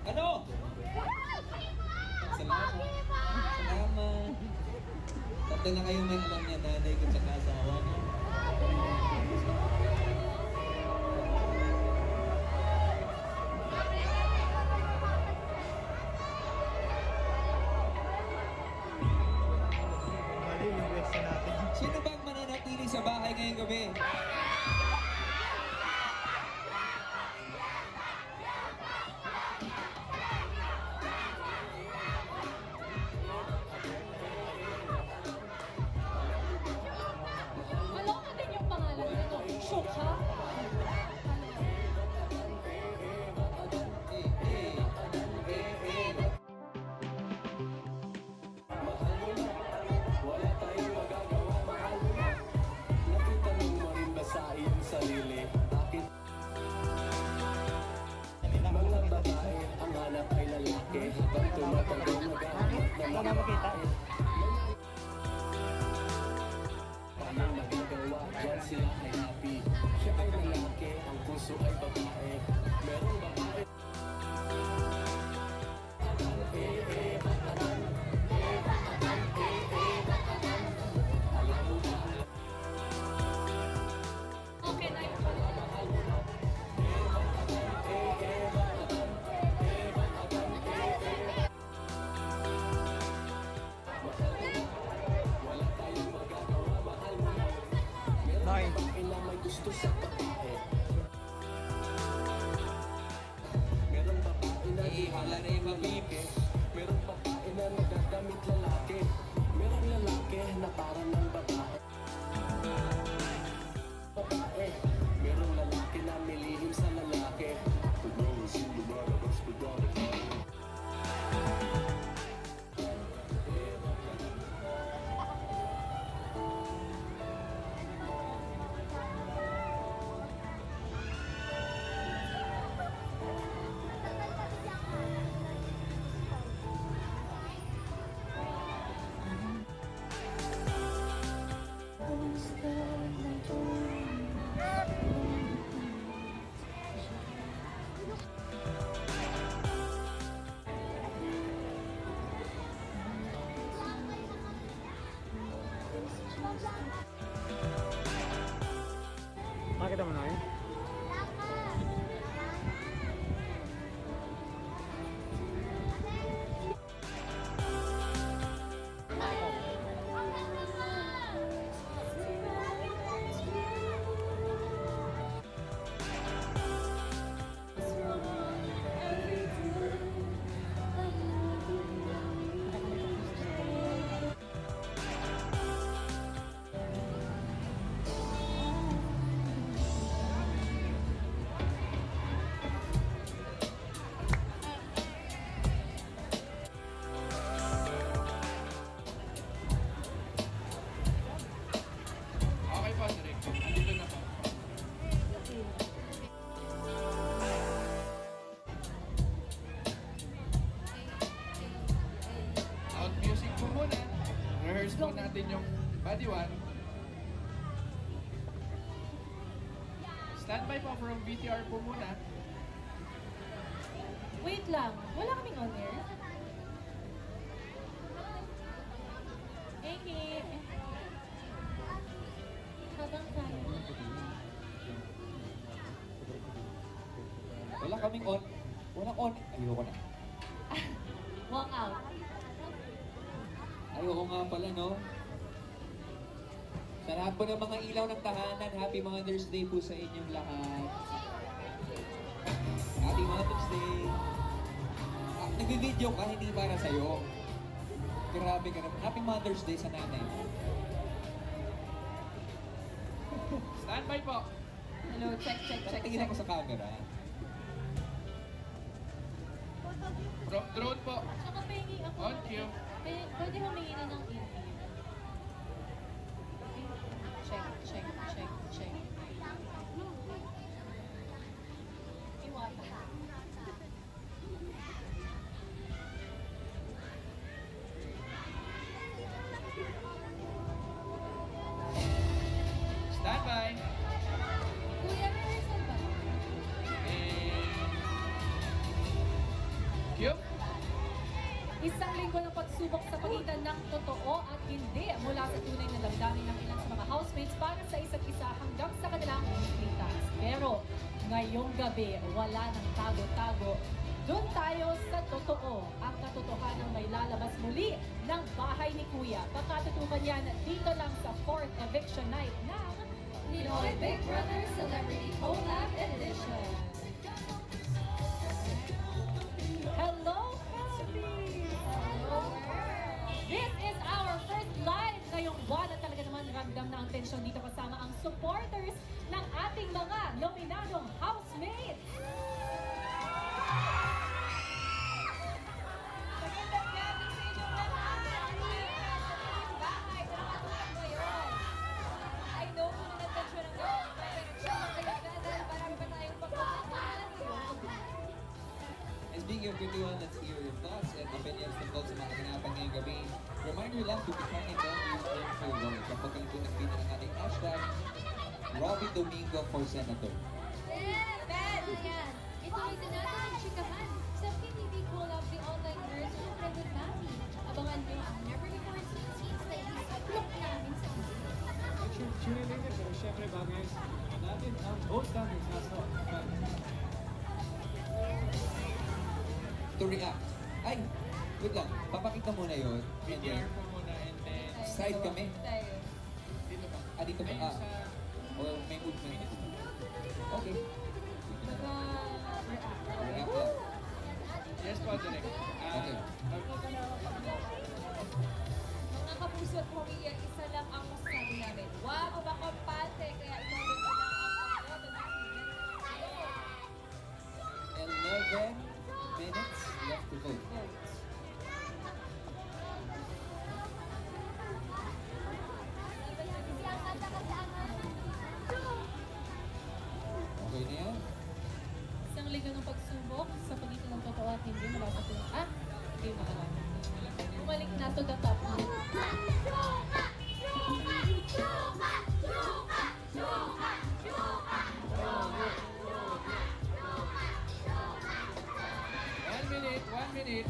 Ano? Salamat. Salamat. Tatlo na kayo may alam niya, nanay ko tsaka asawa niya. Mali yung question natin. Sino bang mananatili sa bahay ngayong gabi? Alam natin yung pangalan nito. Shook, ha? Wala tayong magagawa, mahal mo na. Nakitanong mo rin ba sa iyong sarili? Bakit mga babae ang hanap ay lalaki? Habang tumatagal naghahanap na mga babae. Paano magagawa? Yan sila ay happy. Siya ay lalaki, ang puso ay babae. Merong babae Okay na yun. wala tayong magagawa, mahal mo na. Merong Nay. babae na may gusto sa babae. Merong babae na di Wala na yung mabibis. merong babae na nagagamit lalaki. Merong lalaki na parang ng babae. Babae, merong lalaki na milihim sa lalaki. Makita mo na yun? Okay po, Direk. Andito na po. Out music po muna. Rehearse po natin yung body one. Standby po from VTR po muna. Wait lang. Wala kaming on air. Eki. Habang tayo. Wala kaming on. Walang on. Ayoko na. Walk out. Ayoko nga pala, no? Sa lahat po ng mga ilaw ng tahanan, Happy Mother's Day po sa inyong lahat. Happy Mother's Day. Nag-video ka, hindi para sa'yo. Grabe ka naman. Happy Mother's Day sa nanay mo. Standby po. Hello, check. Tingin ako sa camera. From drone po. Tsaka pengi ako. On cue. Pwede humingi na ng interview. Check. Iwata. Standby. Kuya, rehearsal ba? Yup. Isang linggo ng pagsubok sa pagitan ng totoo at hindi mula sa tunay na damdamin ng ilang sa mga housemates para sa isa't isa hanggang sa kanilang litas. Pero ngayong gabi, wala nang tago-tago. Doon tayo sa totoo, ang katotohanan may lalabas muli ng bahay ni Kuya. Pagkatutukan yan dito lang sa 4th eviction night ng Pinoy Big Brother Celebrity Collab Edition. Hello, Philippines! This is our first live ngayong buwan at talaga naman ramdam na ang tensyon dito kasama ang supporters ng ating mga nominadong housemates. Magandang gabi sa inyong lahat! Bahay, nakatulog ba yun? I know kung nagtensyon ng gabi, pero siya magkailangan dahil marami pa tayong pagkakuhan. And speaking of everyone, let's hear your thoughts and opinions tungkol sa mga kaganapan ngayong gabi. Reminder lang to be kind and don't use info wrong. Kapag kayo po nag-tweet ng ating hashtag, Robby Domingo for Senator. Ben! Yan! Ituloy din natin ang chikahan sa PTV Collab The Online Nurse syempre with Mami. Abangan nyo ang never before seen scenes na i-upload namin sa video. Tune in din pero syempre bago yan natin ang gold standards nasa To react. Ay, wait lang. Papakita muna yun. And then, Share po muna and then side kami. Tayo. dito ba? Ah, dito ba? Ayun Ah. sa Or may movement. Okay. React lang. Yes po, direct. Okay. Mga kapuso at pamilya, isa lang ang masasabi namin. Wow, makampante! Kaya ituloy ko na ang pagboto natin. 11 minutes left to vote. Okay na yan? Isang linggo ng pagsubok sa pagitan ng totoo at hindi mula sa tunay. Ah, hindi makalaman. Bumalik na to the top. 1 minute, 1 minute.